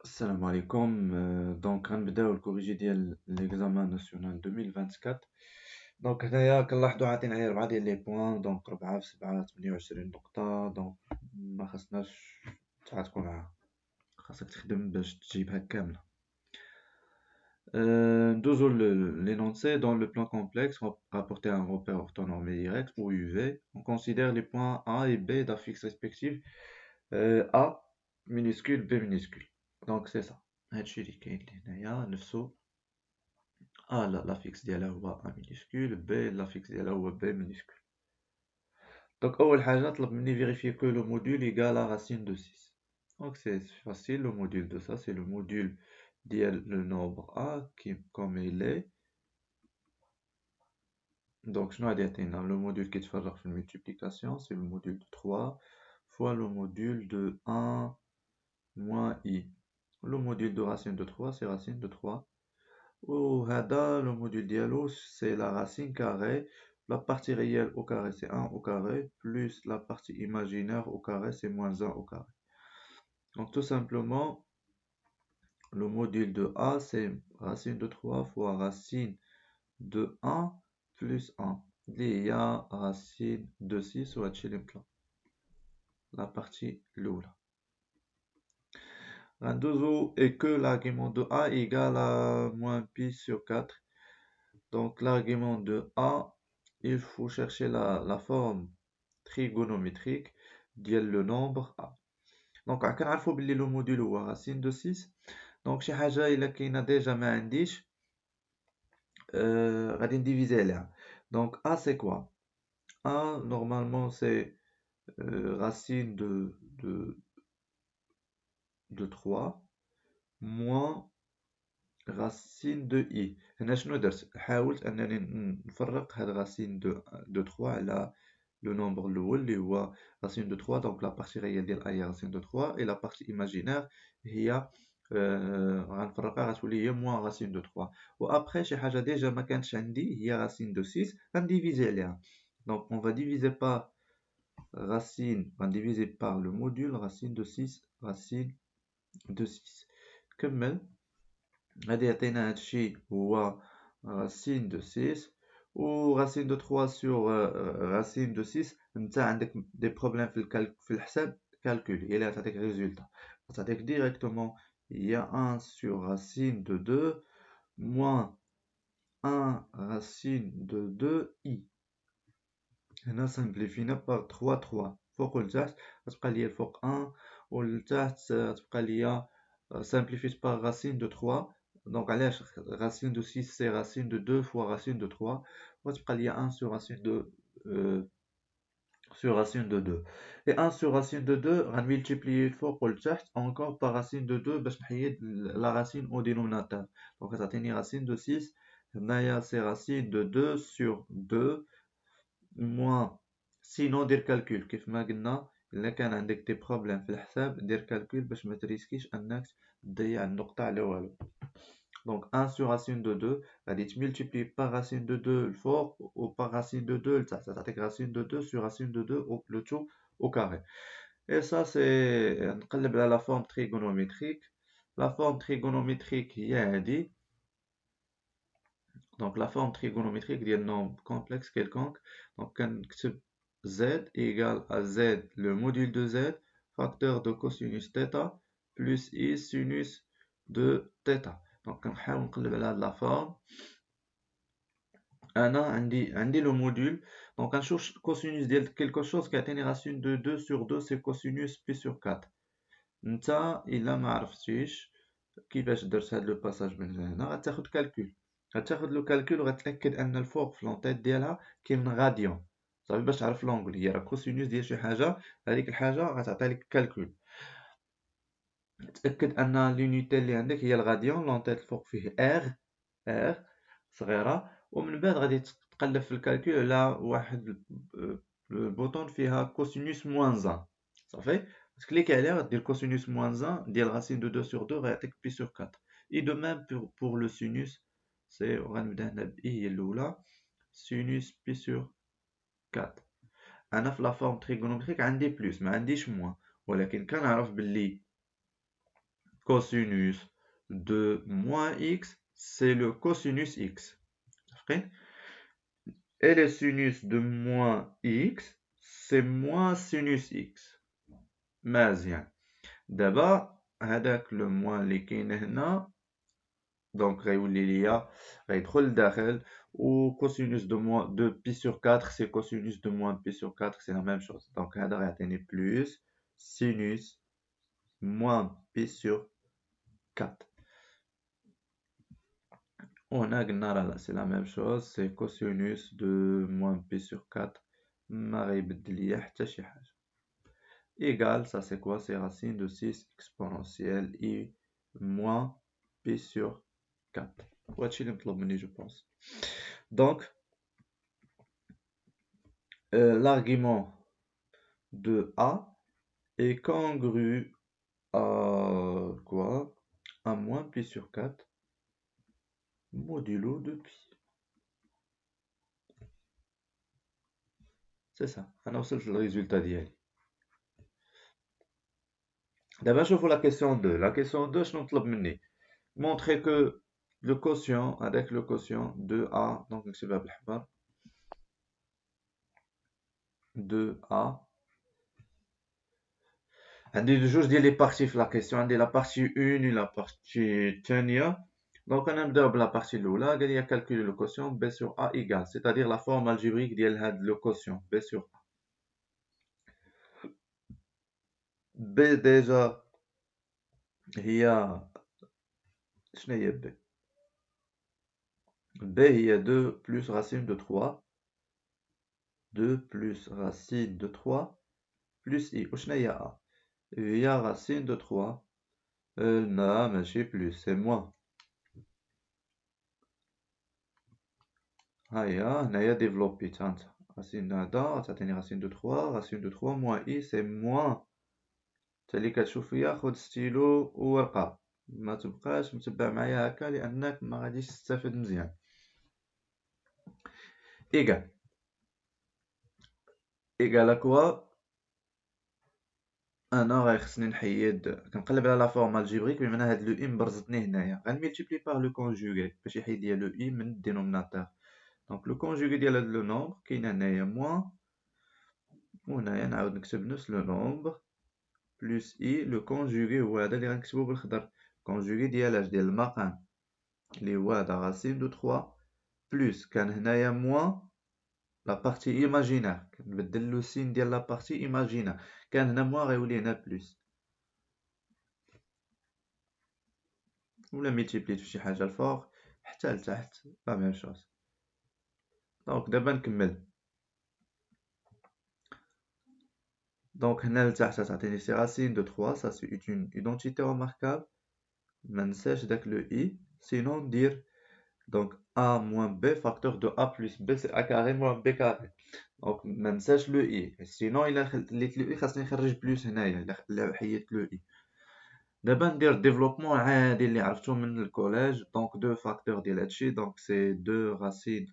السلام عليكم. دونك غنبداو الكوريجي ديال ليكزامان ناسيونال 2024. دونك هنايا كنلاحظوا عاطين عليه 4 ديال لي بوين، دونك 4 في 7 28 نقطة. دونك ما خصناش تكون عا خاصك تخدم باش تجيبها كاملة. ندوزو l'énoncé. Dans le plan complexe, rapporter un repère orthonormé direct ou UV, on considère les points A et B d'affixes respectifs, A minuscule, B minuscule. Donc c'est ça. هادشي اللي كاين هنايا نفسو. A l'affixe ديالها هو A minuscule, B l'affixe ديالها هو B minuscule. Donc أول حاجة طلب مني vérifier que le module égale à racine de 6. Donc c'est facile, le module de ça c'est le module ديال le nombre A qui comme il est. Donc شنو غادي يعطينا le module qui يتفرغ في المultiplication c'est le module de 3 fois le module de 1 moins I. Le module de racine de 3 c'est racine de 3. وهذا le module dialo c'est la racine carrée. La partie réelle au carré c'est 1 au carré plus la partie imaginaire au carré c'est moins 1 au carré. Donc tout simplement le module de A c'est racine de 3 fois racine de 1 plus 1. Il y a racine de 6 ou la partie l'oula. Et que l'argument de A égale à moins pi sur 4. Donc l'argument de A, il faut chercher la forme trigonométrique de le nombre A. Donc كنعرفوا باللي le module هو racine de 6. Donc شي حاجة إلا كاينة déjà ما عنديش غادي نديفيزي عليها. Donc A c'est quoi? A normalement c'est racine de 3 moins racine de i. هنا شنو درت؟ حاولت انني نفرق هاد racine de 3 على le nombre الاول اللي هو racine de 3. donc la partie réelle ديال a هي racine de 3 et la partie imaginaire هي غنفرقها غتولي هي moins racine de 3. و après شي حاجه ديجا ما كانتش عندي هي racine de 6 غنديفيزي عليها. donc on va diviser par racine, on va diviser par le module racine de 6 racine de 6. كمل. غادي يعطينا هادشي هو racine de 6 و racine de 3 sur racine de 6. انت عندك des problèmes في الحساب calcul هي اللي غتعطيك résultat. غتعطيك directement il y a 1 sur racine de 2 moins 1 racine de 2 i. هنا simplifiنا par 3 3 فوق لتحت غتبقى ليا الفوق 1 ولتحت غتبقى ليا simplifié par racine de 3. Donc علاش racine de 6 c'est racine de 2 fois racine de 3 غتبقى ليا 1 sur racine de sur racine de 2 et 1 sur racine de 2 غنملتيبليي الفوق ولتحت encore par racine de 2 باش نحيد la racine au dénominateur. donc غتعطيني racine de 6 هنايا c'est racine de 2 sur 2 moins sinon دير calcul كيف ما قلنا إلا كان عندك دي بروبليم في الحساب دير كالكول باش ما تريسكيش أنك تضيع النقطة على والو. donc 1 sur racine de 2 غادي تملتيبلي par racine de 2 الفوق و par racine de 2 لتحت تعطيك racine de 2 sur racine de 2 le tout au carré. et ça c'est نقلب على la forme trigonométrique. la forme trigonométrique هي هادي. donc la forme trigonométrique ديال nombre complexe quelconque. donc كنكتب z égale à z le module de z facteur de cosinus θ plus i sinus de θ. donc كنحاول نقلب على هاد la forme. انا عندي le module. donc كنشوف cosinus ديال quelque chose كيعطيني racine de 2 sur 2 c'est cosinus pi sur 4. نتا الا ما عرفتيش كيفاش درت هاد لو باساج من هنا غتاخد كالكول. غتاخد لو كالكول وغتاكد ان الفوق في لونطيت ديالها كاين غاديون صافي باش تعرف لونغل هي راه كوسينوس ديال شي حاجه هذيك الحاجه غتعطي لك كالكول. تاكد ان لونيتي اللي عندك هي الغاديون. لونطيت الفوق فيه ار صغيره ومن بعد غادي تقلب في الكالكول على واحد البوطون فيها كوسينوس موان 1 صافي تكليكي عليها غدير كوسينوس موان 1 ديال racine de 2 sur 2 غيعطيك بي sur 4. et de même pour le sinus c'est غنبدا هنا ب هي الاولى sinus pi sur 4. انا في لا فورم تريغونومتريك عندي بلس ما عنديش موان ولكن كنعرف باللي cosinus de moins x, c'est le cosinus x. Et le sinus de moins x, c'est moins sinus x. مزيان. دابا هذاك لو موان اللي كاين هنا دونك غيولي ليا غيدخل لداخل و cosinus de moins de pi sur 4 c'est cosinus de moins pi sur 4 c'est la même chose. Donc هذا غيعطيني plus sinus moins pi sur 4. On a قلنا راه c'est la même chose, c'est cosinus de moins pi sur 4 ما غيبدل ليا حتى شي حاجة. Égal, ça c'est quoi? C'est racine de 6 exponentielle i moins pi sur 4. وهادشي اللي مطلوب مني je pense. Donc, l'argument de a est congru à quoi? À moins pi sur 4 modulo de pi. C'est ça. أنا وصلت للريزولتا ديالي. دابا نشوفو la question 2. La question 2 شنو مطلب مني؟ Montrer que le quotient, avec le quotient de a, donc نكتبها بالحمر 2a. عندي جوج ديال لي بارتي في لا كيسيون، عندي لا بارتي 1 و لا بارتي الثانيه. دونك انا نبداو بلا بارتي الاولى. قال لي كالكولي لو كوسيون بي سور ا ايغال، سيتادير لا فورم الجبريك ديال هاد لو كوسيون بي سور ا. بي ديجا هي شنو هي بي؟ بي هي 2 بلس راسين دو 3، 2 بلس راسين دو 3 بلس اي. وشنو هي ا؟ هي راسين دو 3. لا ماشي بلس، سي موان. هيا هنايا ديفلوبيت هانت راسين هذا تعطيني راسين دو 3، راسين دو 3 موان اي سي موان. تا اللي كتشوف فيا خد ستيلو وورقه، ما تبقاش متبع معايا هكا لانك ما غاديش تستافد مزيان. ايغال ايغال كوا؟ انا غيخصني نحيد، كنقلب على لا فورم الجبريك بمعنى هاد لو اي مبرزطني هنايا، غنملتيبلي بار لو كونجوغي باش يحيد ليا لو اي من الدينوميناتور. دونك لو كونجوغي ديال هاد لو نومبر كاين هنايا موان، وهنايا نعاود نكتب نفس لو نومبر بلس اي. لو كونجوغي هو هذا اللي غنكتبو بالخضر، كونجوغي ديال اش؟ ديال المقام اللي هو هذا راسين دو 3 بلس كان هنايا موان لا بارتي ايماجينير، كنبدل لو سين ديال لا بارتي ايماجينير، كان هنا موان غيولي هنا بلس، ولا ميتيبليت في شي حاجه الفوق حتى لتحت لا ميم شوز. دونك دابا نكمل. دونك هنا لتحت تعطيني سي راسين دو 3، سا سي اون ايدونتيتي ريماركابل، ما ننساش داك لو اي، سينون ندير دونك a moins b facteur de a plus b c'est a carré moins b carré. دونك ما ننساش لو اي، سينون الا خليت لو اي خاصني نخرج بلس هنايا الا حيدت لو اي. دابا ندير ديفلوبمون عادي اللي عرفتو من الكوليج. دونك دو فاكتور ديال هادشي، دونك سي 2 راسين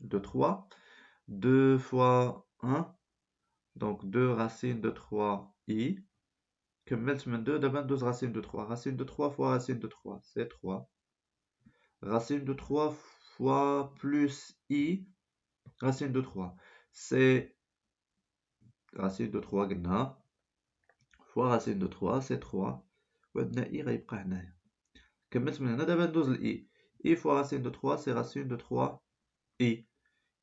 de 3, 2 fois 1, donc 2 racines de 3i, كملت من 2 دابا ندوز racine de 3, racine de 3 fois racine de 3 c'est 3, racine de 3 fois plus i, racine de 3 c'est racine de 3 قلنا fois racine de 3 c'est 3، وعندنا i غيبقى هنايا. كملت من هنا دابا ندوز ل i، i fois racine de 3 c'est racine de 3 i.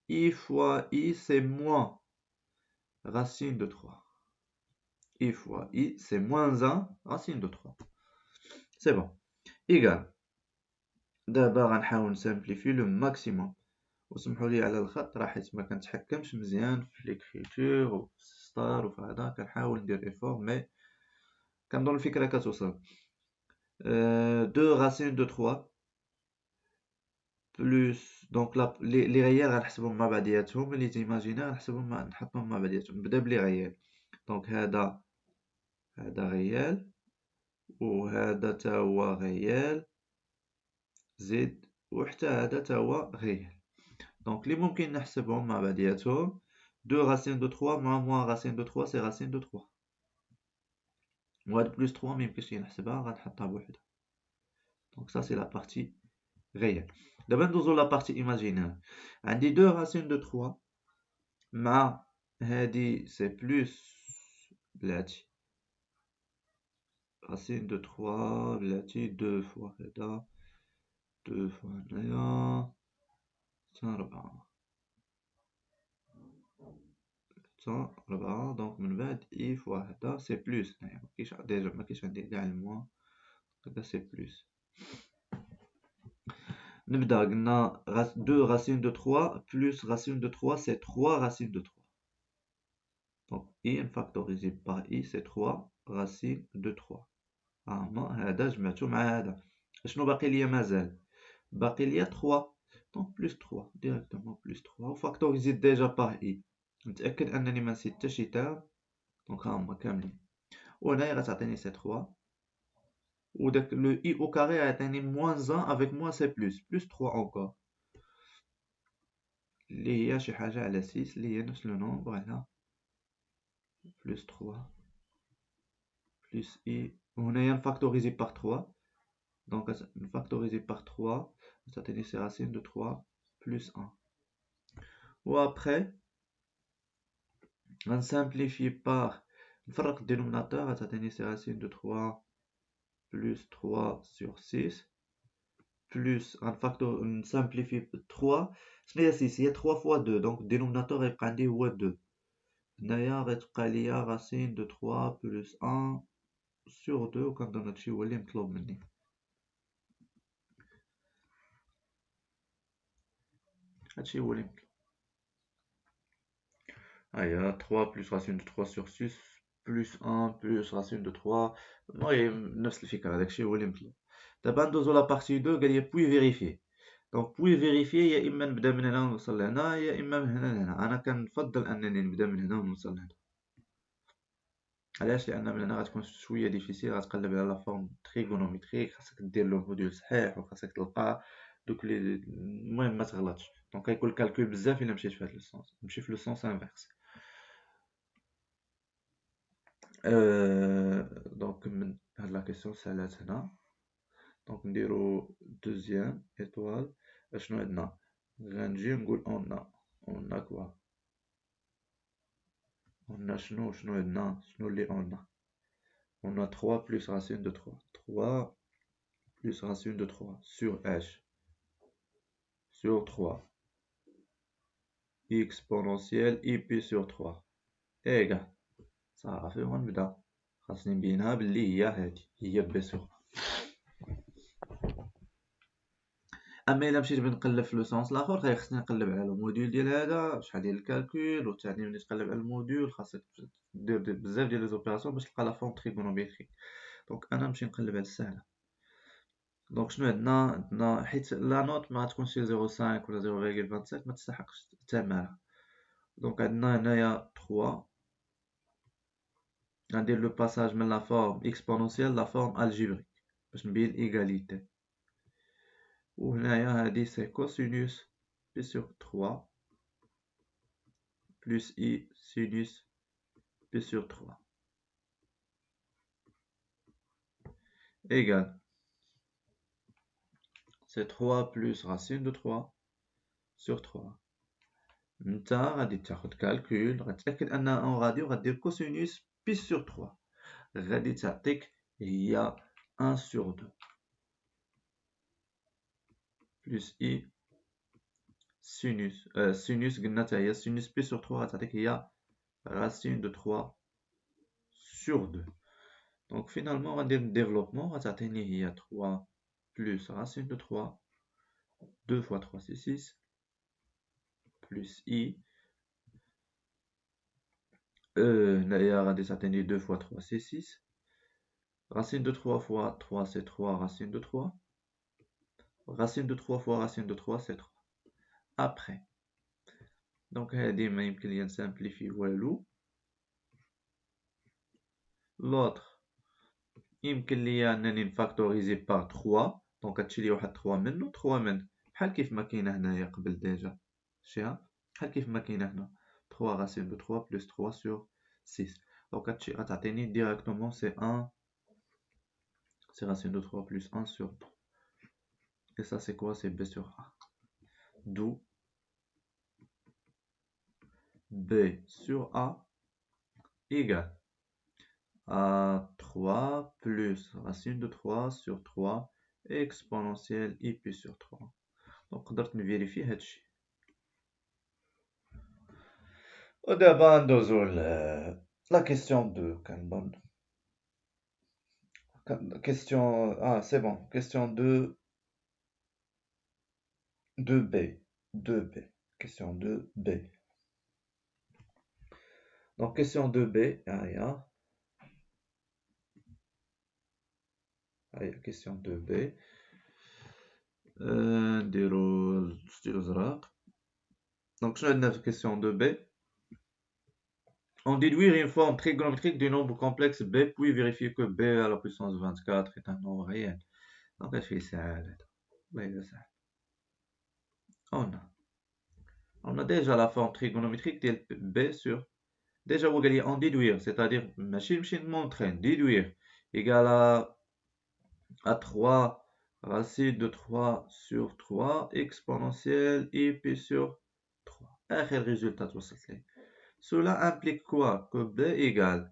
I fois i c'est moins racine de 3. I fois i c'est moins 1 racine de 3. C'est bon. Égal. دابا غنحاول نسامبليفي لو ماكسيموم، وسمحوا لي على الخط راه حيت ما كنتحكمش مزيان في ليكريتور وفي السطر وفي هذا، كنحاول ندير ايفور مي كنظن الفكره كتوصل. 2 racine de 3 plus دونك لي غيال غنحسبهم مع بعضياتهم، لي تيماجينير غنحسبهم نحطهم مع بعضياتهم. نبدا بلي غيال، دونك هذا غيال وهذا تا هو غيال زد، وحتى هذا تا هو غيال. دونك لي ممكن نحسبهم مع بعضياتهم 2 racine de 3 moins racine de 3 c'est racine de 3. وهاد بلس 3 ميمكنش نحسبها غنحطها بوحدها. دونك سا سي لا بارتي réelle. دابا ندوزو لا بارتي ايماجينير. عندي دو راسين دو 3 مع هادي سي بلس بلاتي racine de 3 بلاتي 2 فوا هدا 2 فوا هنايا حتى 4 حتى 4. دونك من بعد اي فوا هدا سي بلس هنايا مكاينش ديجا مكاينش عندي كاع الموان هدا سي بلس. نبدا قلنا 2 racine de 3 plus racine de 3 c'est 3 racines de 3. Donc i factorisé par i c'est 3 racines de 3. هذا جمعته مع هذا. شنو باقي ليا مازال؟ باقي ليا 3. دونك بلس 3 ديريكتومون بلس 3 وفاكتوريزي ديجا باغ اي. نتاكد انني ما نسيت حتى شي تام. دونك ها هما كاملين وهنايا غتعطيني سي 3 وداك لو اي او كاري غيعطيني موان 1 افيك موان سي بلس 3 اونكور اللي هي شي حاجه على 6 اللي هي نفس لو نومبر هنا بلس 3 بلس اي وهنايا نفاكتوريزي باغ 3. دونك نفاكتوريزي باغ 3 غتعطيني سي راسين دو 3 بلس 1 و ابخي غنسامبليفي باغ نفرق الدينوميناتور غتعطيني سي راسين دو 3 plus 3 sur 6 plus غنفاكتور نسامبليفي 3 شنو هي 6 هي 3 fois 2 دونك الدينوميناتور غيبقى عندي هو 2. هنايا غتبقى ليا راسين دو 3 plus 1 sur 2 وكنظن هادشي هو اللي مطلوب مني. هادشي هو اللي مطلوب. هيا 3 plus racine de 3 sur 6 plus 1 plus racine de 3. المهم نفس الفكرة داكشي هو اللي مطلوب. دابا ندوزو لا بارتي 2 قال لي بوي فيريفي. دونك بوي فيريفي يا اما نبدا من هنا ونوصل لهنا يا اما من هنا لهنا. انا كنفضل انني نبدا من هنا ونوصل لهنا. علاش؟ لان من هنا غتكون شويه ديفيسيل غتقلب على لا فورم تريغونوميتريك خاصك دير لو موديل صحيح وخاصك تلقى دوك لي المهم ما تغلطش. دونك غيكون الكالكول بزاف الا مشيت في هاد السونس نمشي في لو سونس انفيرس. دونك من هاد لا كيسيون سالات هنا دونك نديرو دوزيام ايطوال. اشنو عندنا؟ غنجي نقول اون كوا on a شنو عندنا شنو اللي on a 3 plus racine de 3 3 plus racine de 3 sur h sur 3 exponentielle ip sur 3 égale صافي غنبدا خاصني نبينها باللي هي هادي هي بي سور. اما الا مشيت نقلب في لو سونس الاخر خصني نقلب على الموديل ديال هذا شحال ديال الكالكول وثاني ملي تقلب على الموديل خاصك دير بزاف ديال لي زوبيراسيون باش تلقى لا فورم تريغونوميتريك. دونك انا نمشي نقلب على السهله. دونك شنو عندنا حيت لا نوت ما تكونش 0.5 ولا 0.25 ما تستحقش التماره. دونك عندنا هنايا 3 غندير لو باساج من لا فورم اكسبونونسيال لا فورم الجبريك باش نبين ايغاليتي. وهنايا هادي سي كوسينوس بي سور 3 plus i sinus p sur 3 égale c'est 3 plus racine de 3 sur 3. نتا غادي تاخد كالكول غتأكد انه غادي وغدير كوسينوس بي سور 3 غادي تعطيك هي 1 sur 2 plus i sinus sinus قلنا حتى هي sinus بي سور 3 غتعطيك هي racine de 3 sur 2. Donc finalement غندير الديفلوبمون غتعطيني هي 3 plus racine de 3 2 fois 3 c'est 6 plus i هنايا غادي تعطيني 2 fois 3 c'est 6 racine de 3 fois 3 c'est 3 racine de 3 racine de 3 fois racine de 3 c'est 3. Après donc هادي ما يمكن ليا نسامبليفي والو. l'autre يمكن ليا انني نفاكتوريزي باغ 3 دونك هادشي لي واحد 3 منو 3 من بحال كيف ما كاينه هنايا قبل ديجا شتيها بحال كيف ما كاينه هنا 3 racine de 3 plus 3 sur 6 دونك هادشي غتعطيني ديريكتومون سي 1 c'est racine de 3 plus 1 sur 2. Et ça, c'est quoi? C'est b sur a. D'où b sur a égale à 3 plus racine de 3 sur 3 exponentielle i pi sur 3. Donc, قدرت نفيريفي هادشي. ودابا ندوزو la question 2 كنظن. Question... Ah, c'est bon. Question 2. 2b. 2b. Question 2b. Donc, question 2b. Question 2b. نديرو ستيل ازرق. Donc, je vais question 2b. On déduire une forme trigonométrique du nombre complexe b, puis vérifier que b à la puissance 24 est un nombre réel. Donc, c'est simple. On a déjà la forme trigonométrique de b sur... Déjà, on va en déduire, c'est-à-dire, machine montrer, déduire, égale à 3 racine de 3 sur 3 exponentielle i pi sur 3. Quel résultat tout ça? Cela implique quoi? Que b égale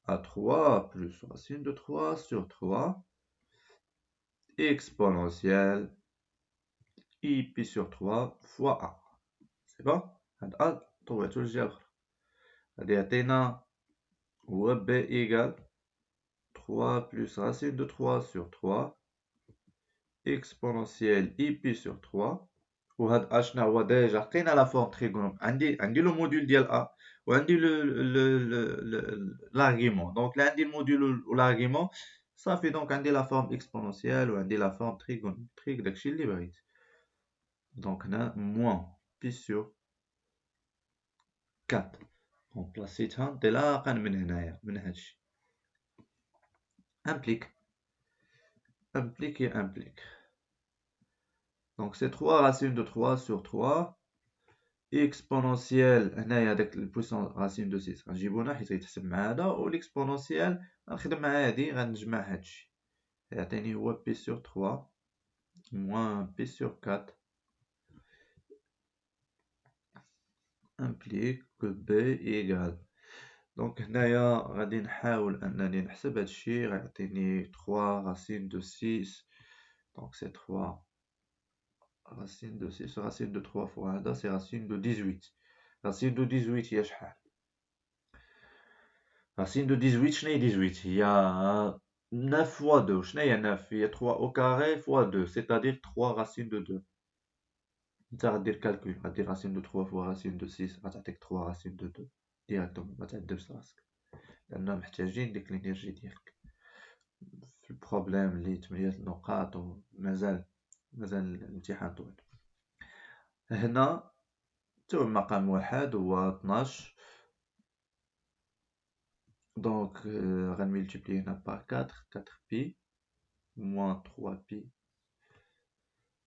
à 3 plus racine de 3 sur 3 exponentielle i pi sur 3 fois a. C'est bon? هاد طويتو الجهة الأخرى. غادي يعطينا هو b égale 3 plus racine de 3 sur 3 exponentielle i pi sur 3. وهاد a شنو هو ديجا لقينا لا فورم تريغونومتريك. عندي لو موديل ديال a وعندي l'argument. Donc là عندي الموديل والargument صافي. دونك عندي لا فورم اكسبونونسيال وعندي لا فورم تريغونومتريك. داكشي اللي بغيت. دونك هنا موان بي سور 4 remplacيتها انطلاقا من هنايا من هادشي. implique et implique. Donc c'est 3 racines de 3 sur 3 exponentielle هنايا داك البويسون racine de 6 غنجيبو هنا حيت غيتحسب مع هذا والاكسبونونسيال غنخدم مع هادي غنجمع هادشي يعطيني هو بي سور 3 موان بي سور 4 implique que b égale. دونك هنايا غادي نحاول انني نحسب هادشي غيعطيني 3 racine de 6. دونك سي 3 racine de 6 racine de 3 fois هذا c'est racine de 18. racine de 18 هي شحال؟ racine de 18 شنو هي 18؟ هي 9 fois 2. شنو هي 9؟ هي 3 au carré fois 2 c'est-à-dire 3 racine de 2. انت غدير كالكول غدير racine de 3 fois racine de 6 غتعطيك 3 racine de 2 ديريكتومون ما تعذبش راسك لأننا محتاجين ديك الانرجي ديالك في البروبليم اللي 8 النقاط ومازال الامتحان طويل. هنا تو مقام واحد هو 12. دونك غنملتيبلي هنا بار 4 بي موان 3 بي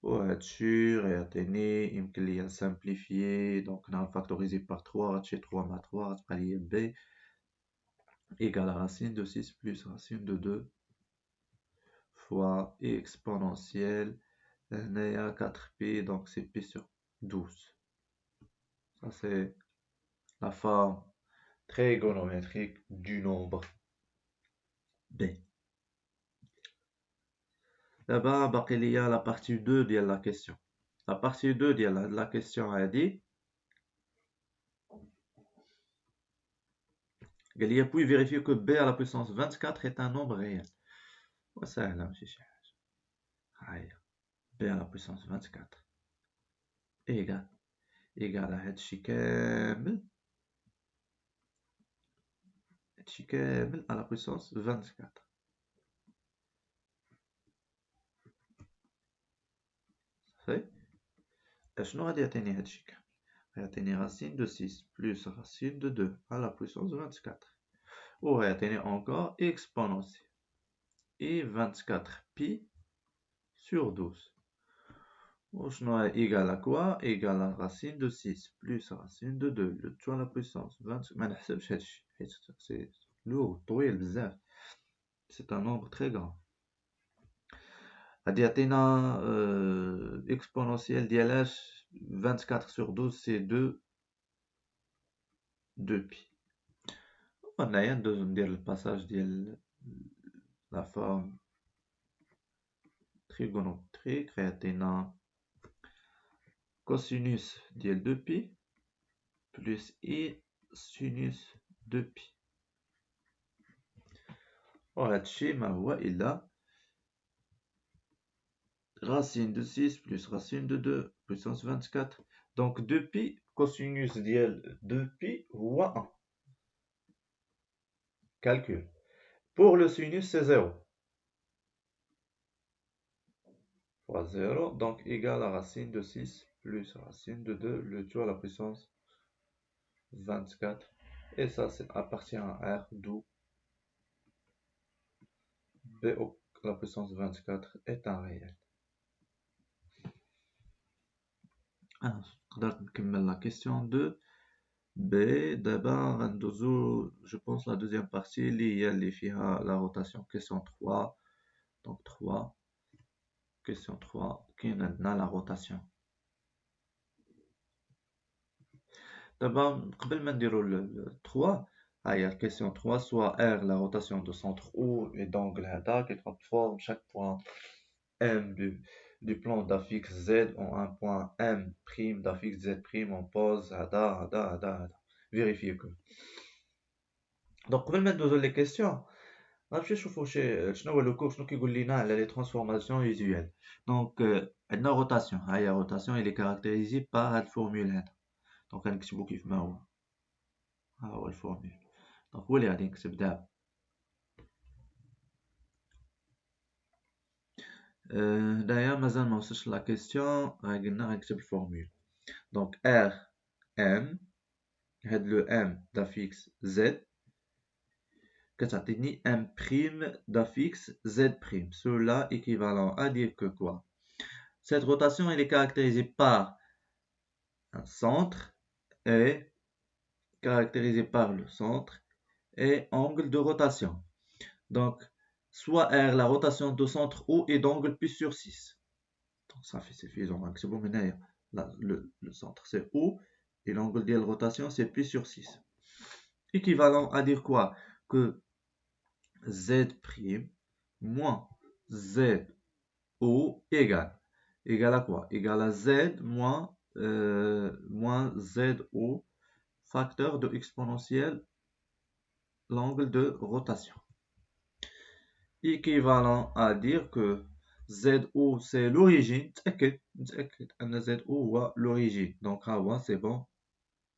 وهادشي غيعطيني يمكن ليا نسامبليفيي. دونك هنا نفاكتوريزي بار 3 غتمشي 3 مع 3 غتبقى ليا بي égale à racine de 6 plus racine de 2 fois exponentielle هنايا 4p donc c'est p sur 12. Ça c'est la forme trigonométrique du nombre b. D'abord باقي ليا la partie 2 ديال la question. La partie 2 ديال la question هادي قال لي puis vérifier que b à la puissance 24 est un nombre réel. وسهله ماشي شي حاجه. هاهي b à la puissance 24 égale à هادشي كامل à la puissance 24. صافي اشنو غادي يعطيني هادشي كامل؟ غيعطيني racine de 6 plus racine de 2 à la puissance 24 وغيعطيني encore exponentielle et 24pi sur 12. وشنو égal à quoi? égal à racine de 6 plus racine de 2 le tout à la puissance 20. ما نحسبش هادشي حيت سي لوغ طويل بزاف. C'est un nombre très grand. غادي يعطينا اكسبونونسيال ديال اش 24 sur 12 c'est 2 بي. هنايا ندوزو ندير الباساج ديال لا فورم trigonométrique غيعطينا cosinus ديال 2 بي plus i sinus 2 بي، وهادشي ما هو إلا racine de 6 plus racine de 2 puissance 24. Donc 2π cosinus ديال 2π هو 1. Calcul. Pour le sinus, c'est 0. Fois 0, donc égal à racine de 6 plus racine de 2, le tout à la puissance 24. Et ça, ça appartient à R, d'où B à la puissance 24 est un réel. Alors, la question 2. B, d'abord, je pense la deuxième partie, اللي فيها la rotation. Question 3. Donc 3. Question 3. Qui est maintenant la rotation? D'abord, قبل ما نديرو le 3, la question 3, soit R, la rotation de centre O et d'angle هذا qui transforme chaque point M du plan d'affixe Z en un point M' d'affixe Z' en pose هذا. Vérifiez que. Donc قبل ما ندوزو les questions, غنمشي نشوفو شنو هو لو كور شنو كيقول لينا على لي ترانسفورماسيون يوزوال. دونك عندنا روتاسيون، ها هي روتاسيون اللي كاركتيريزي بار هاد الفورمول هذا. دونك غنكتبو كيف ما هو، ها هو الفورمول. دونك هو اللي غادي نكتب دابا. هنايا مازال ما وصلش لا كيسيون، قلنا غنكتب الفورمول. دونك ار ام، هاد لو ام دافيكس زد كتعطيني un prime d'affixe Z'. Cela équivalent à dire que quoi? Cette rotation elle est caractérisée par un centre et caractérisée par le centre et angle de rotation. Donc, soit R, la rotation de centre O est d'angle pi sur 6. Donc, ça fait suffisant. Donc, c'est bon, maintenant, le centre c'est O et l'angle de rotation c'est pi sur 6. Équivalent à dire quoi? Que Z' moins ZO égale à quoi? Égale à Z moins ZO facteur de exponentielle l'angle de rotation. Équivalent à dire que ZO c'est l'origine. ZO ou l'origine. Donc c'est bon.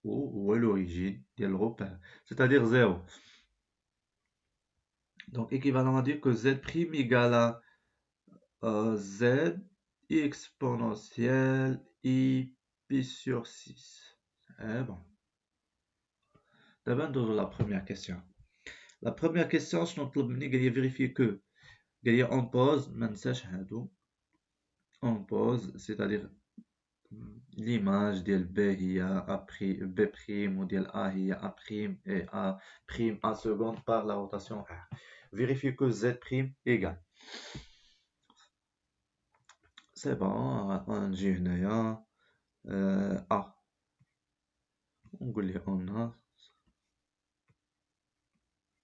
Ou l'origine de repère. C'est-à-dire 0. Donc équivalent à dire que Z' égale à Z exponentielle I pi sur 6. C'est bon. D'abord, dans la première question. La première question, je vais vérifier que on pose, on pose, c'est-à-dire l'image de B il A' B' ou de A il A' et A' en seconde par la rotation R. Vérifier que Z' égale. C'est bon, on dit هنايا A. نقول لي on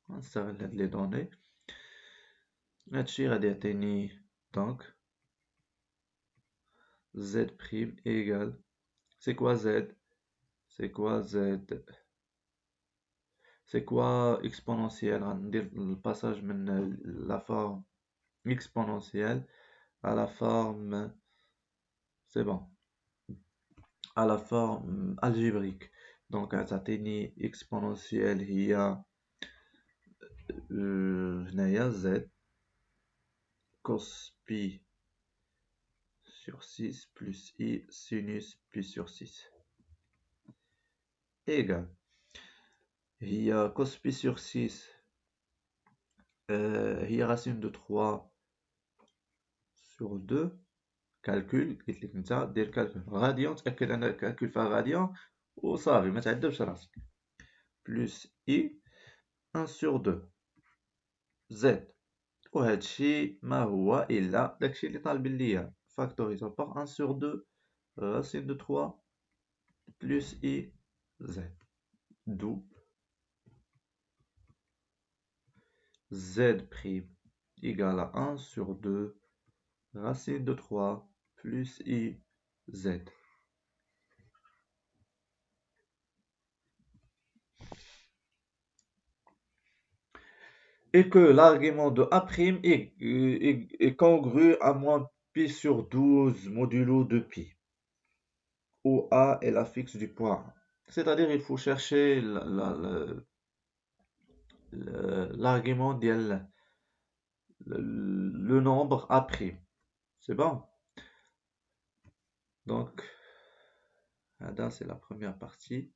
نستغل هاد لي دوني. هادشي غادي يعطيني donc Z' égale. C'est quoi Z? C'est quoi Z? C'est quoi exponentielle? غندير le passage من la forme exponentielle à la forme, c'est bon, à la forme algébrique. Donc غتعطيني exponentielle هي هنايا Z cos pi sur 6 plus I sinus pi sur 6 égale هي cos pi sur 6 هي racine de 3 sur 2. calcul قلت لك انت دير calcul غاديون تاكد ان الكالكول فيها غاديون وصافي ما تعذبش راسك. plus I 1 sur 2 Z وهادشي ما هو إلا داكشي اللي طالبين ليا فاكتوريزون باغ 1 sur 2 racine de 3 plus I Z d'où Z' égale à 1 sur 2 racine de 3 plus I Z. Et que l'argument de A' est congru à moins pi sur 12 modulo de pi, où A est la fixe du point A. C'est-à-dire il faut chercher l'argument le nombre A'. C'est bon? Donc, là, c'est la première partie.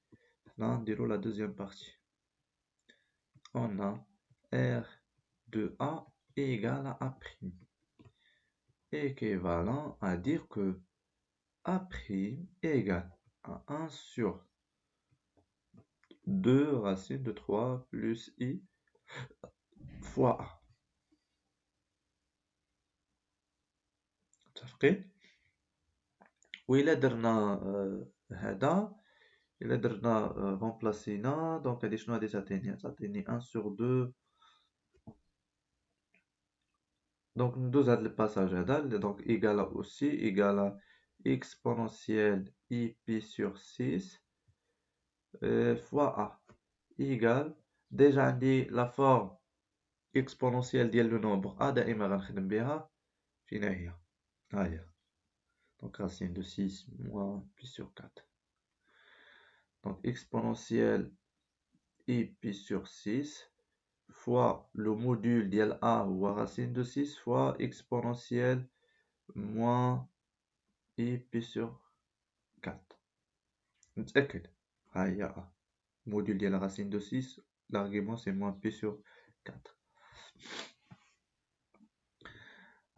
Là, on déroule la deuxième partie. On a R de A égale à A'. Équivalent à dire que A' égale à 1 sur 2 racine de 3 plus I fois A. متفقين؟ وإلا درنا هذا إلا درنا رومبلاسينا دونك هادي شنو غادي تعطيني 1 sur 2 دونك ندوز هاد الباساج هذا دونك إيكالا أوسي إيكالا exponentielle I pi sur 6 fois A إيكال ديجا عندي لا فورم exponentielle ديال لو نومبر A دائما غنخدم بها فين هي ها هي donc racine de 6 moins pi sur 4 donc exponentielle I pi sur 6 fois le module dial A ou racine de 6 fois exponentielle moins I pi sur 4 نتأكد ها هي A module ديال racine de 6 l'argument c'est moins pi sur 4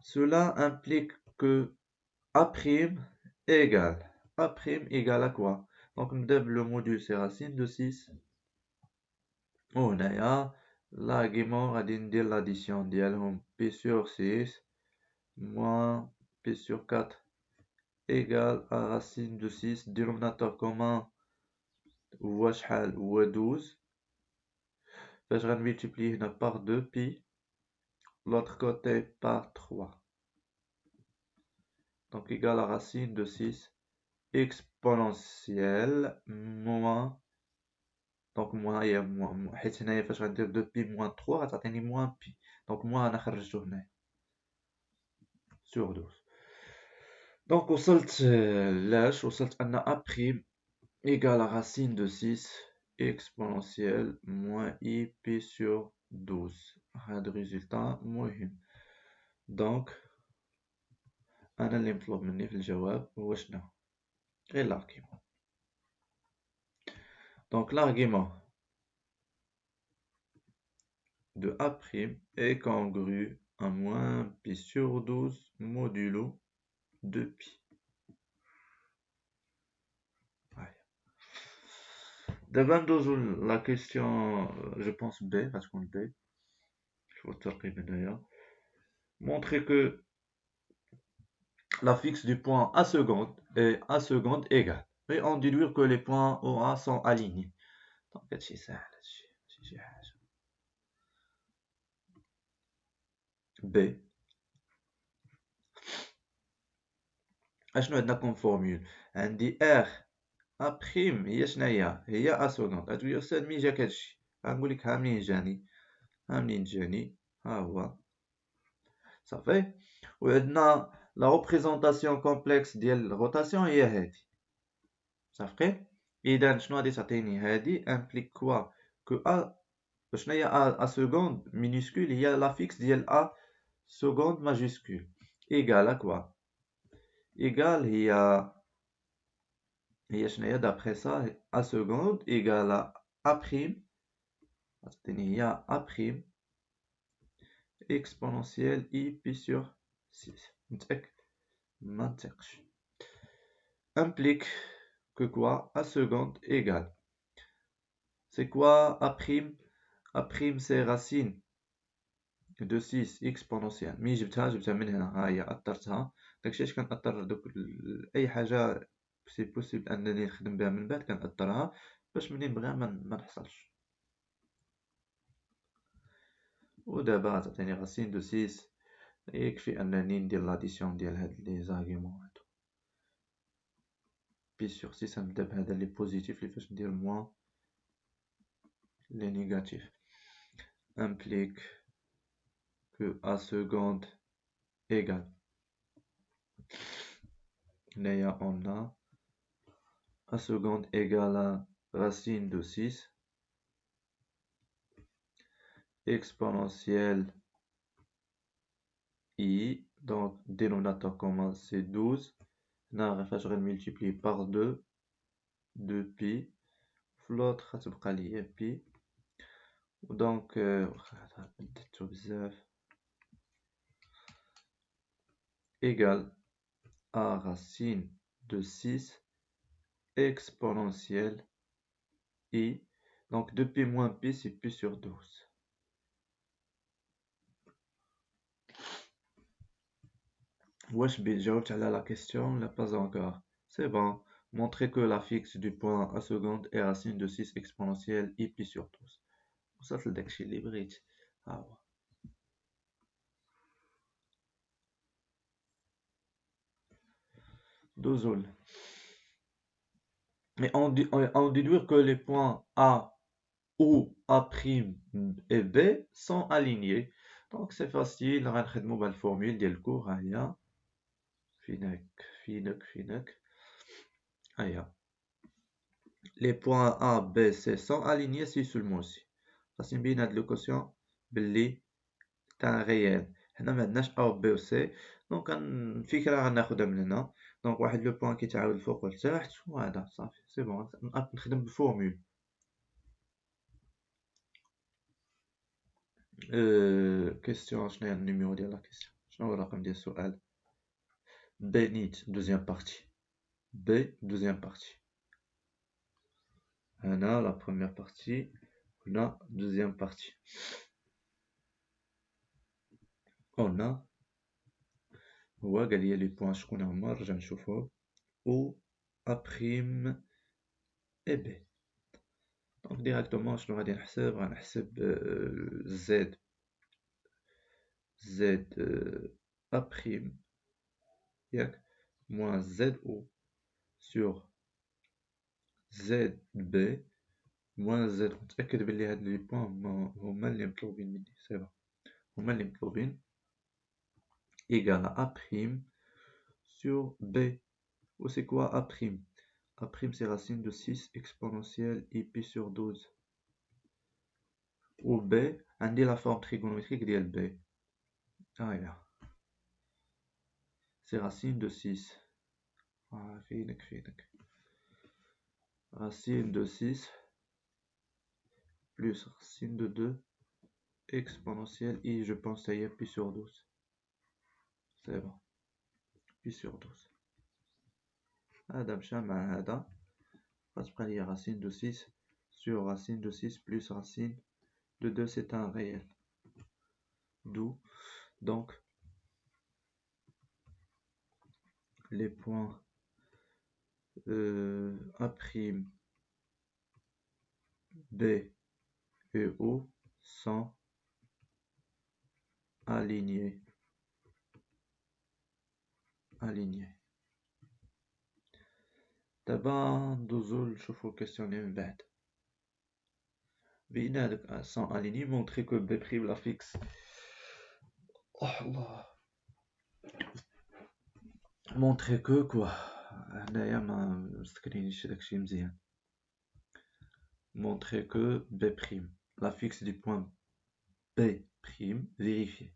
cela implique que A' égale à quoi donc le module c'est racine de 6 وهنايا l'argument غادي ندير l'addition ديالهم pi sur 6 moins pi sur 4 égale à racine de 6 dénominateur commun هو شحال هو 12 فاش غنمultiplier هنا par 2 pi l'autre côté par 3 donc égale à racine de 6 exponentielle moins donc moins هي moins حيت هنايا فاش غندير 2 pi moins 3 غتعطيني moins pi donc moins انا خرجته هنايا sur 12 donc وصلت لاش وصلت ان A' égale à racine de 6 exponentielle moins I pi sur 12 هذا résultat مهم donc أنا اللي مطلوب مني في الجواب هو شنو غير l'argument donc l'argument de A' est congru à moins pi sur 12 modulo de pi دابا ندوزو la question je pense B غتكون B شوف الترقيم هنايا montrer que la fixe du point A seconde est A seconde égale et en déduire que les points OA sont alignés donc هادشي ساهل هادشي ماشي شي حاجة B اشنو عندنا كوم فورمول عندي R A' هي شناهي هي A seconde غتقولي يا أستاذ منين جاك هادشي غنقولك ها منين جاني ها هو صافي وعندنا لا ريبريزونطاسيون كومبلكس ديال الروتاسيون هي هادي صافي اذا شنو غادي تعطيني هادي امبليك كوا كو ا شنو هي ا سكوند مينيسكول هي لا فيكس ديال ا سكوند ماجيسكول ايغال كوا ايغال هي شنو هي دابخي سا ا سكوند ايغال ا بريم غتعطيني هي ا بريم اكسبونونسيال اي بي سور 6 متأكد ما نثقش implique que quoi A seconde égale c'est quoi A prime c'est racine دو 6 اكسبونونسيال مي جبتها من هنا، ها هي اثرتها. داكشي علاش كنأثر دوك اي حاجه سي بوسيبل انني نخدم بها من بعد كنأثرها باش منين بغا ما نحصلش. ودابا تعطيني غاسين دو 6 يكفي انني ندير لاديسيون ديال هاد لي زارغيومون هادو. بي سور 6 نبدا بهذا لي بوزيتيف اللي فاش ندير موان لي نيجاتيف implique que a seconde égale. Là, on a a seconde égale à racine de 6 exponentielle i, donc dénominateur commun c'est 12. Là, je vais multiplier par 2, 2pi. L'autre, ça va pi. Donc, égale à racine de 6 exponentielle i. Donc 2pi moins pi, c'est pi sur 12. Wesh, جاوبت على la question, là pas encore. C'est bon. Montrer que la fixe du point a seconde est racine de 6 exponentielle i pi sur 12. وصلت لداكشي اللي بغيت. ها هو. Dozol. Mais on déduit que les points A ou A' et B sont alignés. Donc c'est facile, غنخدمو بهاد الفورمule ديال الكور. ها هي. فينك. ها هي. Les points A, B, C sont alignés si seulement si. خاصني نبين هاد لوكاسيون باللي تاع ريال. حنا معندناش A و B و C. دونك الفكرة غناخدها من هنا. دونك واحد لو بوان كيتعاود الفوق والتحت وهذا صافي سي بون. نخدم بالفورمول. كيستيون شنو هي النيميرو ديال لا كيستيون؟ شنو هو الرقم ديال السؤال؟ B نيت دوزيام بارتي. B دوزيام بارتي. هنا لا بروميير بارتي هنا دوزيام بارتي. هنا هو قال لي لي بوان شكون هما نرجع نشوفهم او ا بريم اي بي. دونك ديريكتومون شنو غادي نحسب؟ غنحسب زد ا بريم ياك موان زد او سور زد بي موان زد. متأكد بلي هاد لي بوان هما اللي مطلوبين مني. سي بون هما اللي مطلوبين. égal à A' sur B. Ou c'est quoi A'? A' c'est racine de 6 exponentielle i pi sur 12. Ou B, on dit la forme trigonométrique de B. Ah, yeah. C'est racine de 6. Ah, finek. Racine de 6 plus racine de 2 exponentielle i, je pense ça y est, pi sur 12. C'est bon. Pi sur 12. هذا مشى مع هذا غتبقى لي racine de 6 sur racine de 6 plus racine de 2, c'est un réel. D'où donc les points A', B et O sont alignés. دابا ندوزو نشوفو الكيستيونير من بعد. بين هادوك sont alignés. Montrer que B' la fixe. Oh الله. Montrer que quoi. هنايا ما مستكرينيش داكشي مزيان. Montrer que B', la fixe du point B', vérifier.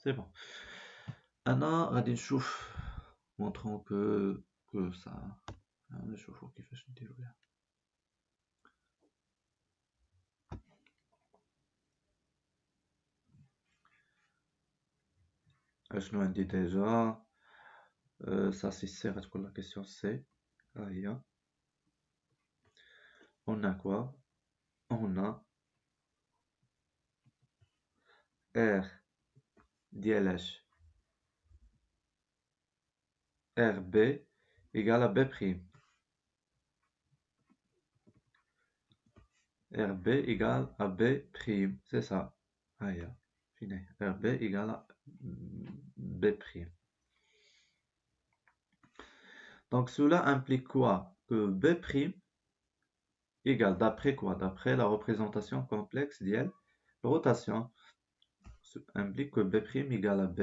C'est bon. أنا غادي نشوف montrons que ça. نشوفو كيفاش نديرو لها. اشنو عندي ديجا؟ ça c'est C غتكون la question C. ها هي. On a quoi? On a R ديال اش RB égale à B prime. RB égale à B prime, c'est ça. Aïe, fini. RB égale à B prime. Donc cela implique quoi? Que B prime égale, d'après quoi? D'après la représentation complexe d'IL, rotation implique que B prime égale à B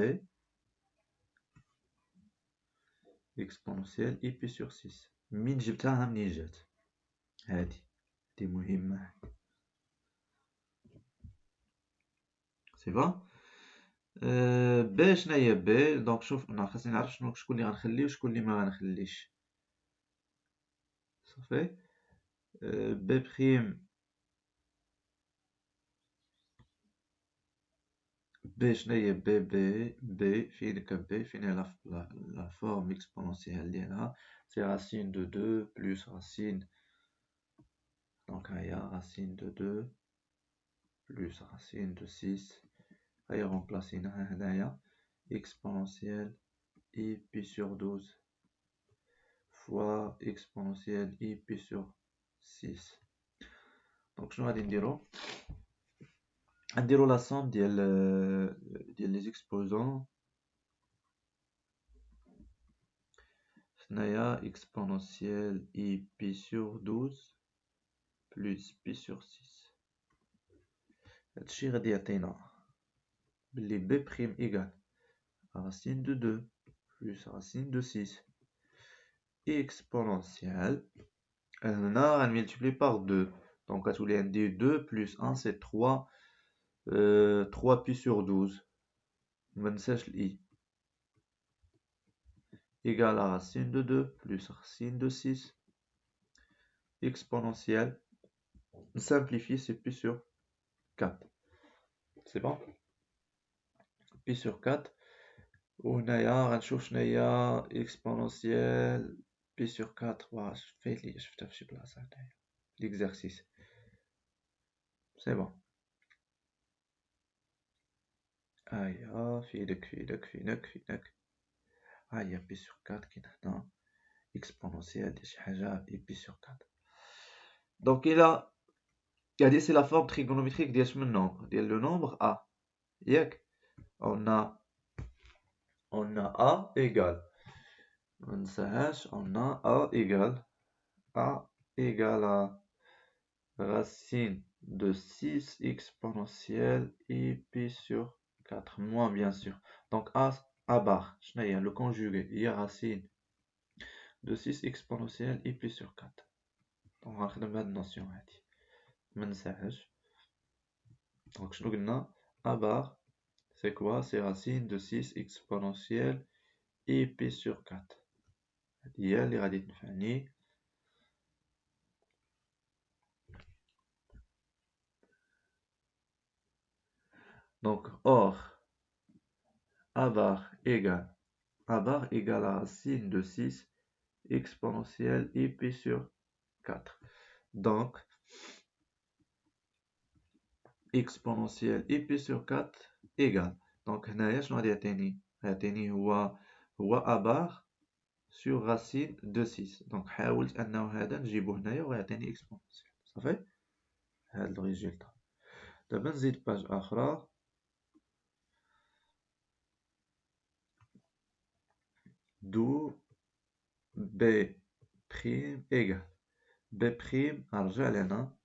exponentielle I pi sur 6. من جبتها منين جات؟ هادي دي مهمة. سي با؟ ب شناهي ب؟ دونك شوف خاصني نعرف شكون اللي غنخلي وشكون اللي ما غنخليش. صافي. ب بريم ب شناهي ب فين ب فين هي لا فورم اكسبونونسيال ديالها سي racine de 2 plus racine. دونك هيا racine de 2 plus racine de 6. هيا رومبلاسيناها هنايا exponentielle I pi sur 12 fois exponentielle I pi sur 6. دونك شنو غادي نديرو؟ غنديرو لا somme ديال لي exposants. هنايا exponentielle I pi sur 12 plus pi sur 6. هادشي غادي يعطينا بلي B prime égale racine de 2 plus racine de 6 exponentielle. هنا غنملتيبلي par 2. Donc غتولي عندي 2 plus 1 c'est 3. 3 pi sur 12. منساش ال I. Égale à racine de 2 plus racine de 6 exponentielle. Simplifier, c'est pi sur 4. C'est bon? Pi sur 4. وهنايا غنشوف شناهي exponentielle pi sur 4. واه فايت لي شفتها في شي بلاصة هنايا l'exercice. C'est bon. هيا فينك. هيا pi sur 4 كاين هنا exponentielle ديال شي حاجة pi sur 4. Donc هادي c'est la forme trigonométrique ديال شمن nombre ديال le nombre A. ياك on a A égale, on a A égale à racine de 6 exponentielle I pi sur 4, moins bien sûr. Donc A bar, le conjugué, il y a racine de 6 exponentielle I pi sur 4. Donc on va faire la notion. Donc je nous A bar, c'est quoi? C'est racine de 6 exponentielle I pi sur 4. هي اللي غادي تنفعني. Donc or A bar égale à racine de 6 exponentielle I pi sur 4. Donc exponentielle I pi sur 4 égale. Donc هنايا شنو غادي يعطيني هو A bar sur racine de 6. Donc حاولت انه هذا نجيبو هنايا وغيعطيني exponentielle. صافي هذا الريزلت. دابا نزيد باج اخرى. d'où B prime égale B prime نرجع لهنا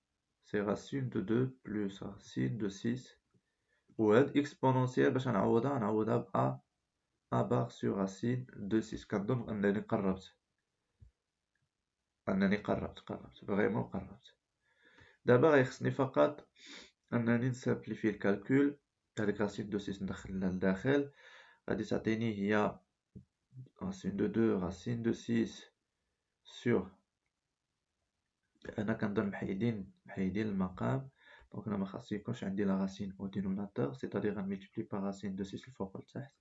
c'est racine de 2 plus racine de 6 وهاد exponentielle باش نعوضها ب A bar sur racine de 6. كنظن انني قربت فريمون قربت. دابا غيخصني فقط انني نسامبليفي الكالكول. هاديك racine de 6 ندخلها لداخل غادي تعطيني هي racine de 2 racine de 6 sur انا كنظن محيدين المقام. دونك انا ما خاص يكونش عندي لا راسين او دينوميناتور سيتادير غنملتيبلي باغ راسين دو 6 الفوق لتحت.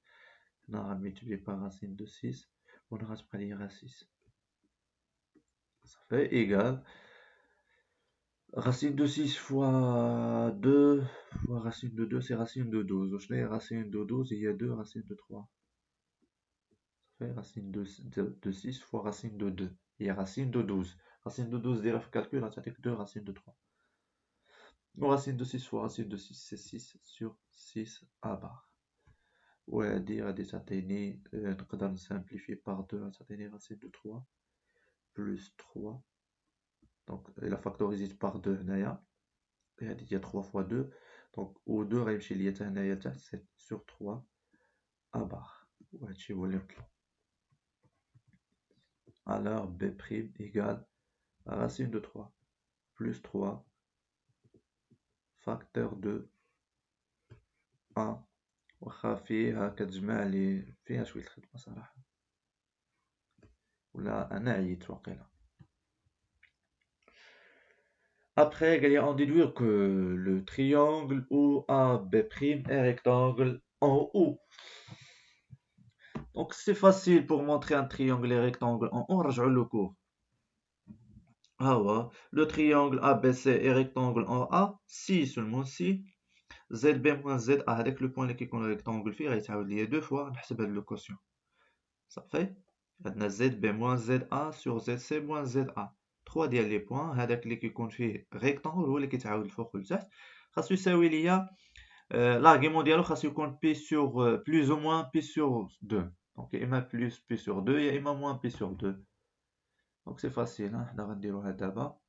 هنا غنملتيبلي باغ راسين دو 6 وهنا غتبقى لي غير 6 صافي ايكال Racine de 6 fois 2 fois racine de 2, c'est racine de 12. Je l'ai racine de 12 et il y a 2 racines de 3. Ça fait racine de 6 fois racine de 2. Il y a racine de 12. Racine de 12, dès le calcul, ça fait 2 racines de 3. Ou racine de 6 fois racine de 6, c'est 6 sur 6 à barre. وهادي غادي تعطيني نقدر نسامبليفي باغ 2 تعطيني racine de 3 plus 3. Donc la factorisée par 2 هنايا هادي هي 3 fois 2. Donc و 2 غيمشي ليا حتى هنايا تحت 7 sur 3 à barre. وهادشي هو اللي نطلب. Alors B' égale racine de 3 plus 3 facteur de A. واخا فيها كتجمع لي فيها شوية الخدمة صراحة، ولا أنا عييت واقيلا. Après, il y a en déduire que le triangle OAB' est rectangle en haut. Donc c'est facile pour montrer un triangle et rectangle en haut. Rejoins le cours. Ah ouais. Le triangle ABC est rectangle en A si seulement si ZB moins ZA avec le point qui est le rectangle fait il y a deux fois on le quotient. Ça fait ZB moins ZA sur ZC moins ZA. 3 ديال لي بوين هذاك اللي كيكون فيه ريكتانغل هو اللي كيتعاود الفوق والتحت خاصو يساوي ليا l'argument ديالو خاصو يكون بي sur plus ou moins بي sur 2. Donc يا اما plus بي sur 2 يا اما moins بي sur 2. Donc c'est facile حنا غنديروها دابا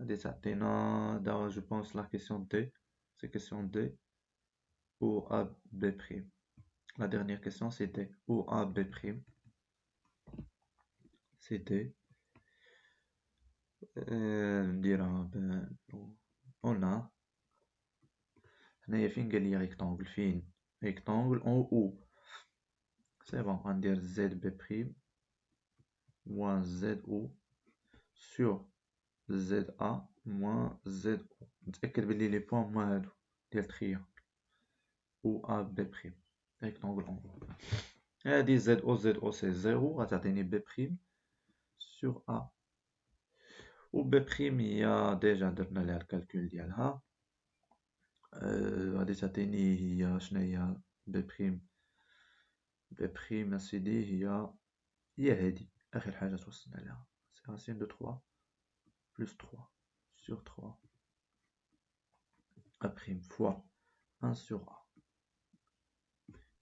غادي تعطينا دابا جو بونس لا كيسيون دي c'est question D ou A B'. La dernière question c'est D ou A B'. C'est D. نديرها on a هنايا فين قال لي rectangle فين rectangle en haut. C'est bon غندير ZB' moins ZO sur ZA moins ZO. نتأكد بلي لي بوان هما هادو ديال التريانغل و A B'. rectangle en haut. هادي ZO c'est 0 غتعطيني B' sur A. و B' هي ديجا درنا ليها الكالكول ديالها. غادي تعطيني هي شناهي B'. B' اسيدي هي هادي آخر حاجة توصلنا لها. C'est racine de 3 plus 3 sur 3 A' fois 1 sur A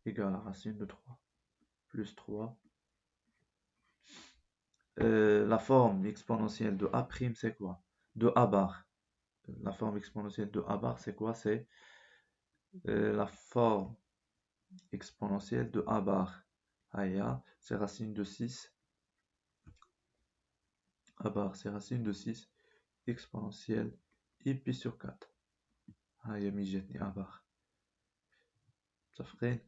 égale à racine de 3 plus 3. La forme exponentielle de A' c'est quoi? De A bar. La forme exponentielle de A bar c'est quoi? C'est la forme exponentielle de A bar. Aya, c'est racine de 6. A bar, c'est racine de 6 exponentielle I pi sur 4. Aya, mijetni A bar. Ça ferait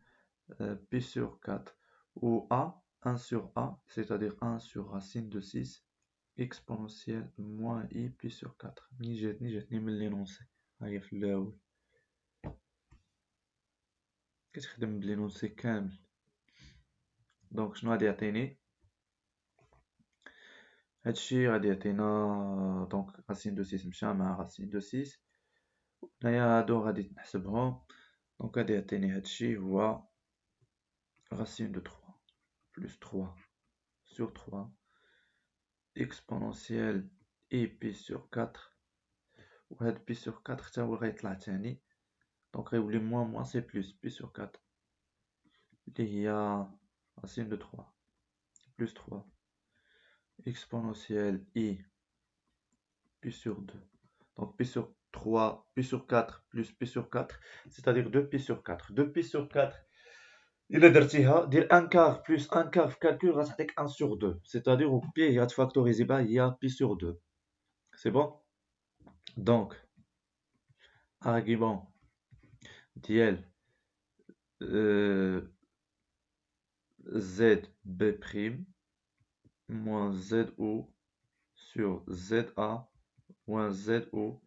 pi sur 4. Ou A, 1 sur A, c'est-à-dire 1 sur racine de 6 exponentielle moins I pi sur 4. جاتني من l'énoncé. هيا في الأول كتخدم بالإنونسي كامل. دونك شنو غادي يعطيني هادشي غادي يعطينا دونك racine de 6 مشى مع racine de 6 هنايا هادو غادي نحسبهم. دونك غادي يعطيني هادشي هو racine de 3 plus 3 sur 3 exponentielle I pi sur 4 وهاد pi sur 4 حتى هو غيطلع تاني دونك غيولي moins c'est plus pi sur 4 اللي هي racine de 3 plus 3 exponentielle I pi sur 2. Donc pi sur 3, pi sur 4 plus pi sur 4, c'est-à-dire 2 pi sur 4. 2 pi sur 4, il est dire 1 quart plus 1 quart calcul غتعطيك 1 sur 2. C'est-à-dire au pi il y a factoriser il y a pi sur 2. C'est bon? Donc, argument ديال ZB' moins ZO sur ZA moins ZO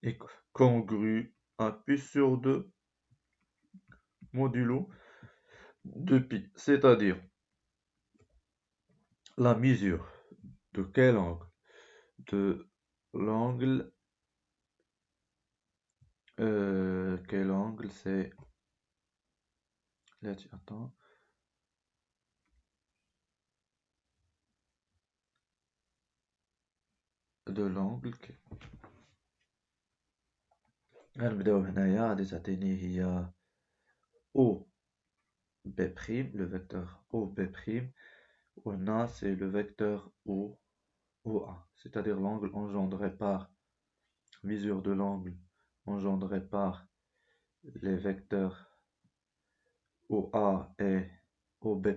est congru à pi sur 2 modulo de pi, c'est-à-dire la mesure de quel angle? De l'angle Quel angle c'est... Attends. De l'angle غنبداو هنايا غادي تعطيني هي O B', le vecteur OB', وهنا c'est le vecteur OA, c'est-à-dire l'angle engendré par mesure de l'angle engendré par les vecteurs OA et OB'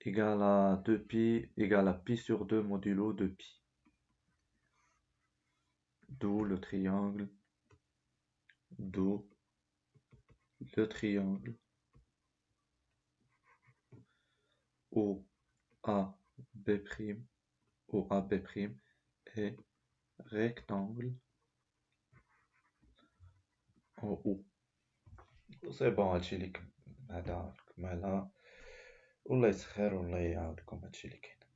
égale à 2π égale à pi sur 2 modulo 2π. D'où le triangle OAB', OAB' est rectangle en O. سي بون هادشي اللي هذا كمالا والله يسخر والله يعاودكم هادشي اللي كاين.